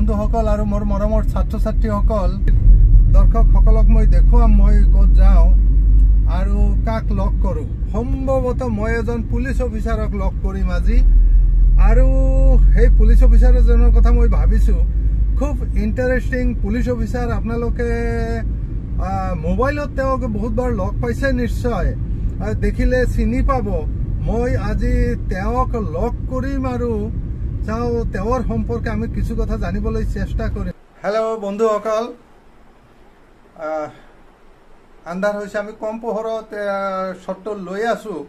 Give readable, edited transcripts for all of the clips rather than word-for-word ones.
বন্ধুসকল আৰু মোৰ মৰমৰ ছাত্ৰ-ছাত্ৰীসকল দৰ্শকসকলক মই দেখুৱাম মই ক'ত যাওঁ আৰু কাক লগ কৰোঁ। সম্ভৱতঃ মই এজন পুলিচ অফিচাৰক লগ কৰিম আজি আৰু সেই পুলিচ অফিচাৰজনৰ কথা মই ভাবিছোঁ খুব ইণ্টাৰেষ্টিং পুলিচ অফিচাৰ। আপোনালোকে মোবাইলত তেওঁক বহুতবাৰ লগ পাইছে নিশ্চয়, দেখিলে চিনি পাব। মই আজি তেওঁক লগ কৰিম আৰু চাওঁ তেওঁৰ সম্পৰ্কে আমি কিছু কথা জানিবলৈ চেষ্টা কৰিম। হেল্ল' বন্ধুসকল, আন্ধাৰ হৈছে, আমি কম পোহৰত শ্বটটো লৈ আছোঁ,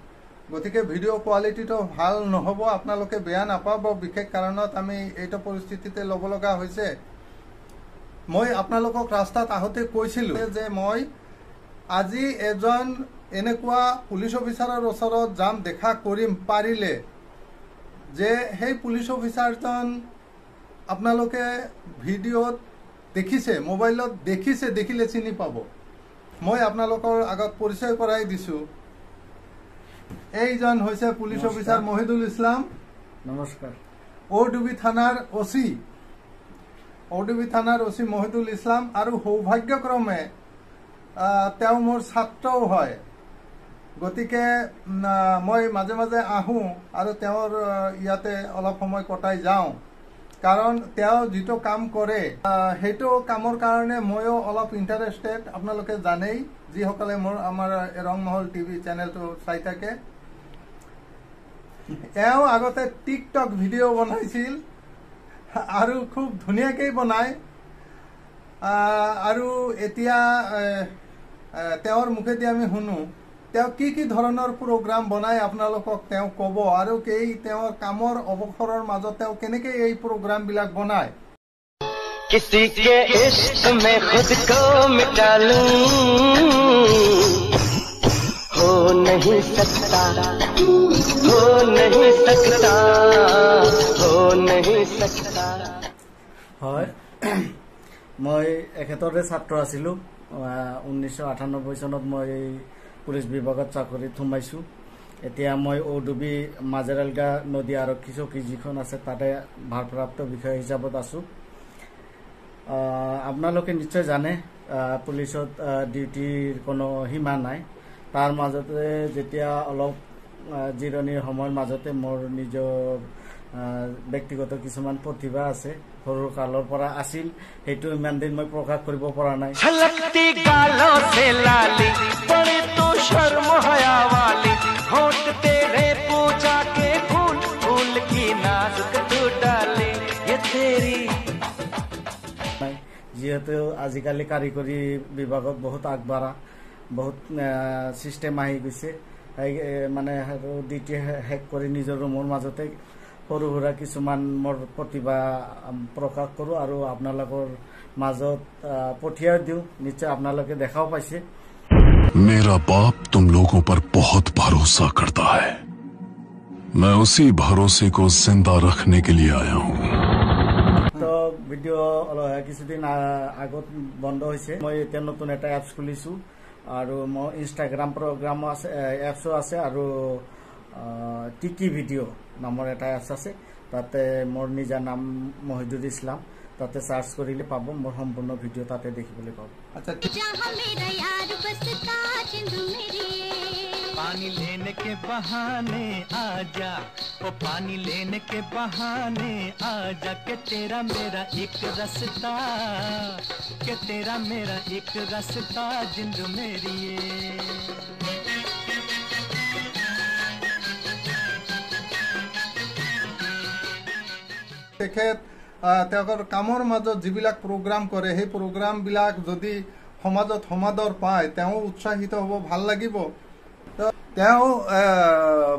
গতিকে ভিডিঅ' কোৱালিটিটো ভাল নহ'ব, আপোনালোকে বেয়া নাপাব। বিশেষ কাৰণত আমি এইটো পৰিস্থিতিতে ল'ব লগা হৈছে। মই আপোনালোকক ৰাস্তাত আহোঁতে কৈছিলোঁ যে মই আজি এজন এনেকুৱা পুলিচ অফিচাৰৰ ওচৰত যাম, দেখা কৰিম পাৰিলে যে সেই পুলিচ অফিচাৰজন আপোনালোকে ভিডিঅ'ত দেখিছে, মোবাইলত দেখিছে, দেখিলে চিনি পাব। মই আপোনালোকৰ আগত পৰিচয় কৰাই দিছোঁ। এইজন হৈছে পুলিচ অফিচাৰ মহিদুল ইছলাম। নমস্কাৰ। ঔডুবি থানাৰ অচি মহিদুল ইছলাম, আৰু সৌভাগ্যক্ৰমে তেওঁ মোৰ ছাত্ৰও হয়। গতিকে মই মাজে মাজে আহোঁ আৰু তেওঁৰ ইয়াতে অলপ সময় কটাই যাওঁ, কাৰণ তেওঁ যিটো কাম কৰে সেইটো কামৰ কাৰণে ময়ো অলপ ইণ্টাৰেষ্টেড। আপোনালোকে জানেই, যিসকলে আমাৰ ৰংমহল টিভি চেনেলটো চাই থাকে। এওঁ আগতে টিকটক ভিডিঅ' বনাইছিল আৰু খুব ধুনীয়াকৈ বনায়, আৰু এতিয়া তেওঁৰ মুখেদি আমি শুনো তেওঁ কি কি ধৰণৰ প্ৰগ্ৰাম বনায়, আপোনালোকক তেওঁ ক'ব, আৰু তেওঁৰ কামৰ অৱসৰৰ মাজত তেওঁ কেনেকৈ এই প্ৰগ্ৰামবিলাক বনায়। किसी के इश्क में खुद को मिटा लूं, हो नहीं सकता, हो नहीं सकता, हो नहीं सकता। হয়, মই এখেতৰে ছাত্ৰ আছিলোঁ। 1998 চনত মই পুলিচ বিভাগত চাকৰিত সোমাইছোঁ। এতিয়া মই ঔডুবি মাজেৰালগা নদী আৰক্ষী চকী যিখন আছে তাতে ভাৰপ্ৰাপ্ত বিষয়া হিচাপত আছোঁ। আপোনালোকে নিশ্চয় জানে পুলিচত ডিউটিৰ কোনো সীমা নাই। তাৰ মাজতে যেতিয়া অলপ জিৰণিৰ সময়ৰ মাজতে মোৰ নিজৰ ব্যক্তিগত কিছুমান প্ৰতিভা আছে, সৰু কালৰ পৰা আছিল, সেইটো ইমান দিন মই প্ৰকাশ কৰিব পৰা নাই। যিহেতু আজিকালি কাৰিকৰী বিভাগত বহুত আগবাঢ়া, বহুত ছিষ্টেম আহি গৈছে, মানে ডিউটি শেষ কৰি নিজৰ ৰুমৰ মাজতে সৰু সুৰা কিছুমান মোৰ প্ৰতিভা প্ৰকাশ কৰোঁ আৰু আপোনালোকৰ মাজত পঠিয়াই দিওঁ। নিশ্চয় আপোনালোকে দেখাও পাইছে। मेरा बाप तुम लोगों पर बहुत भरोसा करता है, मैं उसी भरोसे को जिंदा रखने के लिए आया हूँ। তো ভিডিঅ' কিছুদিন আগত বন্ধ হৈছে। মই এতিয়া নতুন এটা এপছ খুলিছোঁ আৰু মোৰ ইনষ্টাগ্ৰাম প্ৰগ্ৰামো আছে, এপছো আছে, আৰু টিকি ভিডিঅ' নামৰ এটা এপছ আছে। তাতে মোৰ নিজা নাম মহিদুল ইছলাম, তাতে চাৰ্চ কৰিলে পাব, মোৰ সম্পূৰ্ণ ভিডিঅ' তাতে দেখিবলৈ পাব। पानी लेने के बहाने आजा, ओ पानी लेने के बहाने आजा, के तेरा मेरा एक रास्ता, के तेरा मेरा एक रास्ता जिंद मेरी। তেখেত তেওঁৰ কামৰ মাজত যিবিলাক প্ৰগ্ৰাম কৰে, সেই প্ৰগ্ৰামবিলাক যদি সমাজত সমাদৰ পায় তেওঁ উৎসাহিত হ'ব, ভাল লাগিব। তেওঁ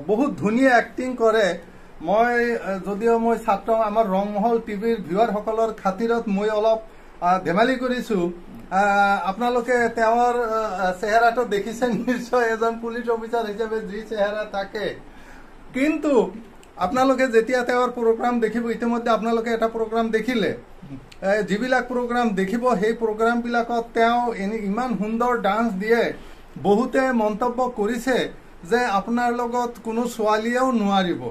বহুত ধুনীয়া এক্টিং কৰে। যদিও মই ছাত্ৰ, আমাৰ ৰংমহল টিভিৰ ভিউৱাৰসকলৰ খাতিৰত মই অলপ ধেমালি কৰিছোঁ। আপোনালোকে তেওঁৰ চেহেৰাটো দেখিছে নিশ্চয়, এজন পুলিচ অফিচাৰ হিচাপে যি চেহেৰা থাকে। কিন্তু আপোনালোকে যেতিয়া তেওঁৰ প্ৰগ্ৰাম দেখিব, ইতিমধ্যে আপোনালোকে এটা প্ৰগ্ৰাম দেখিলে, যিবিলাক প্ৰগ্ৰাম দেখিব সেই প্ৰগ্ৰামবিলাকত তেওঁ ইমান সুন্দৰ ডান্স দিয়ে। বহুতে মন্তব্য কৰিছে যে আপোনাৰ লগত কোনো ছোৱালীয়েও নোৱাৰিব।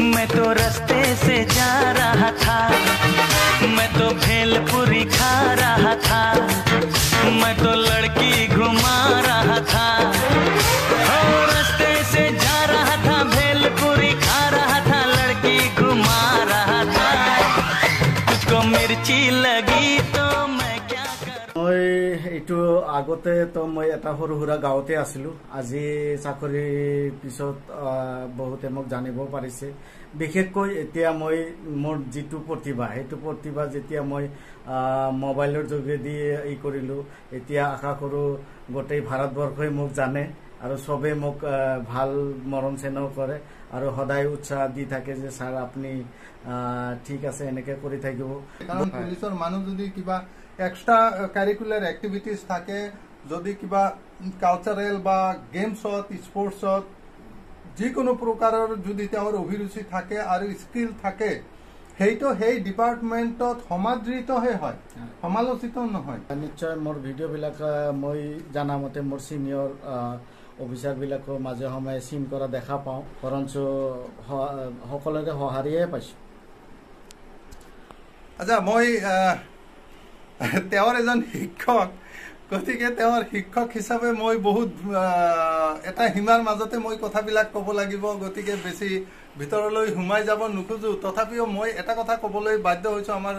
मैं तो रास्ते से जा रहा था, मैं तो भेलपुरी खा रहा था, मैं तो लड़की घुमा रहा था। हो रास्ते से जा रहा था, भेलपुरी खा रहा था, लड़की घुमा रहा था। तुझको मिर्ची लगी तो मैं क्या करूं। মই এইটো আগতে তো মই এটা সৰু সুৰা গাঁৱতে আছিলো। আজি চাকৰিৰ পিছত বহুতে মোক জানিব পাৰিছে। বিশেষকৈ এতিয়া মই মোৰ যিটো প্ৰতিভা, সেইটো প্ৰতিভা যেতিয়া মই মোবাইলৰ যোগেদি ই কৰিলো, এতিয়া আশা কৰো গোটেই ভাৰতবৰ্ষই মোক জানে আৰু চবে মোক ভাল মৰম চেনেহ কৰে আৰু সদায় উৎসাহ দি থাকে যে স্যাৰ আপুনি ঠিক আছে এনেকে কৰি থাকিব। কাৰণ পুলিচৰ মানুহ যদি কিবা এক্সট্ৰা কাৰিকুলাৰ এক্টিভিটিজ থাকে, যদি কিবা কালচাৰেল বা গেমছত স্পৰ্টছত যিকোনো প্ৰকাৰৰ যদি তেওঁৰ অভিৰুচি থাকে আৰু স্কিল থাকে, সেইটো সেই ডিপাৰ্টমেণ্টত সমাদৃতহে হয়, সমালোচিত নহয়। নিশ্চয় মোৰ ভিডিঅ'বিলাক মই জানামতে মোৰ ছিনিয়ৰ অফিচাৰবিলাকৰ মাজে সময়ে চিন কৰা দেখা পাওঁ, বৰঞ্চ সকলোৰে সঁহাৰিয়ে পাইছোঁ। আচ্ছা, মই তেওঁৰ এজন শিক্ষক, গতিকে তেওঁৰ শিক্ষক হিচাপে মই বহুত এটা সীমাৰ মাজতে মই কথাবিলাক ক'ব লাগিব, গতিকে বেছি ভিতৰলৈ সোমাই যাব নোখোজো। তথাপিও মই এটা কথা ক'বলৈ বাধ্য হৈছোঁ আমাৰ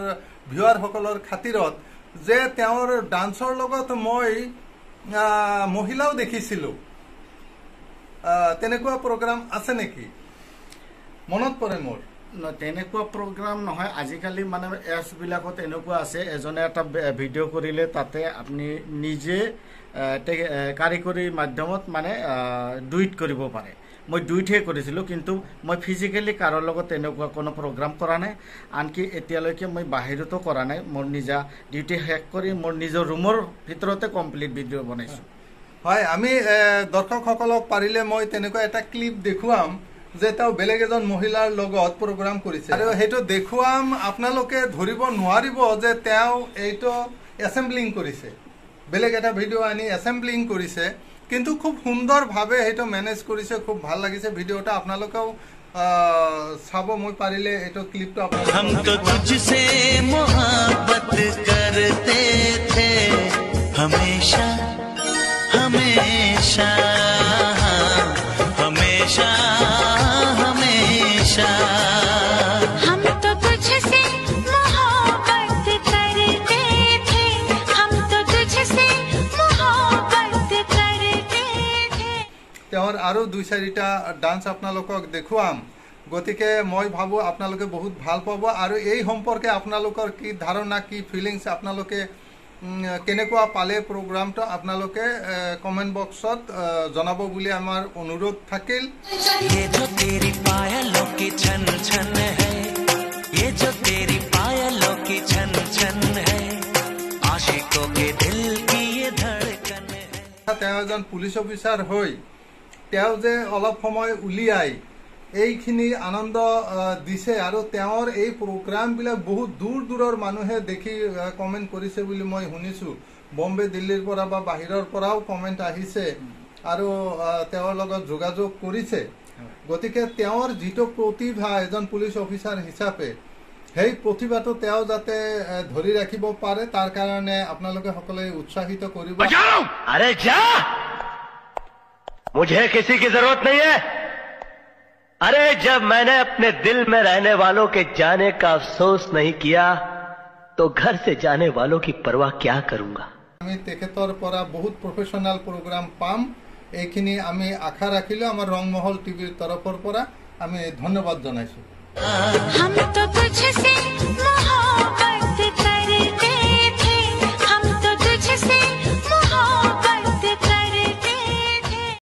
ভিউৱাৰসকলৰ খাতিৰত, যে তেওঁৰ ডান্সৰ লগত মই মহিলাও দেখিছিলোঁ। তেনেকুৱা প্ৰগ্ৰাম আছে নেকি? মনত পৰে মোৰ তেনেকুৱা প্ৰগ্ৰাম নহয়। আজিকালি মানে এপছবিলাকত এনেকুৱা আছে, এজনে এটা ভিডিঅ' কৰিলে তাতে আপুনি নিজে কাৰিকৰী মাধ্যমত মানে ডুইট কৰিব পাৰে। মই ডুইটহে কৰিছিলোঁ, কিন্তু মই ফিজিকেলি কাৰোৰ লগত তেনেকুৱা কোনো প্ৰগ্ৰাম কৰা নাই। আনকি এতিয়ালৈকে মই বাহিৰতো কৰা নাই। মোৰ নিজা ডিউটি শেষ কৰি মোৰ নিজৰ ৰুমৰ ভিতৰতে কমপ্লিট ভিডিঅ' বনাইছোঁ। হয়, আমি দৰ্শকসকলক পাৰিলে মই তেনেকুৱা এটা ক্লিপ দেখুৱাম যে তেওঁ বেলেগ এজন মহিলাৰ লগত প্ৰগ্ৰাম কৰিছে, আৰু সেইটো দেখুৱাম। আপোনালোকে ধৰিব নোৱাৰিব যে তেওঁ এইটো এছেম্বলিং কৰিছে, বেলেগ এটা ভিডিঅ' আনি এছেম্বলিং কৰিছে, কিন্তু খুব সুন্দৰভাৱে সেইটো মেনেজ কৰিছে। খুব ভাল লাগিছে ভিডিঅ'টা, আপোনালোকেও চাব। মই পাৰিলে এইটো ক্লিপটো তেওঁৰ আৰু ২-৪টা ডান্স আপোনালোকক দেখুৱাম। গতিকে মই ভাবোঁ আপোনালোকে বহুত ভাল পাব, আৰু এই সম্পৰ্কে আপোনালোকৰ কি ধাৰণা, কি ফিলিংছ, আপোনালোকে কেনেকুৱা পালে প্ৰগ্ৰামটো, আপোনালোকে কমেণ্ট বক্সত জনাব বুলি আমাৰ অনুৰোধ থাকিল। তেওঁ এজন পুলিচ অফিচাৰ হৈ তেওঁ যে অলপ সময় উলিয়াই এইখিনি আনন্দ দিছে, আৰু তেওঁৰ এই প্ৰগ্ৰামবিলাক বহুত দূৰ দূৰৰ মানুহে দেখি কমেণ্ট কৰিছে বুলি মই শুনিছোঁ। বম্বে, দিল্লীৰ পৰা বা বাহিৰৰ পৰাও কমেণ্ট আহিছে আৰু তেওঁৰ লগত যোগাযোগ কৰিছে। গতিকে তেওঁৰ যিটো প্ৰতিভা এজন পুলিচ অফিচাৰ হিচাপে, সেই প্ৰতিভাটো তেওঁ যাতে ধৰি ৰাখিব পাৰে, তাৰ কাৰণে আপোনালোকে সকলোৱে উৎসাহিত কৰিব। अरे जा, मुझे किसी की जरूरत नहीं है। अरे जब मैंने अपने दिल में रहने वालों के जाने का अफसोस नहीं किया, तो घर से जाने वालों की परवाह क्या करूंगा। আমি তেখেতৰ পৰা বহুত প্ৰফেশ্যনেল প্ৰগ্ৰাম পাম, এইখিনি আমি আশা ৰাখিলোঁ। আমাৰ ৰংমহল টিভিৰ তৰফৰ পৰা আমি ধন্যবাদ জনাইছোঁ।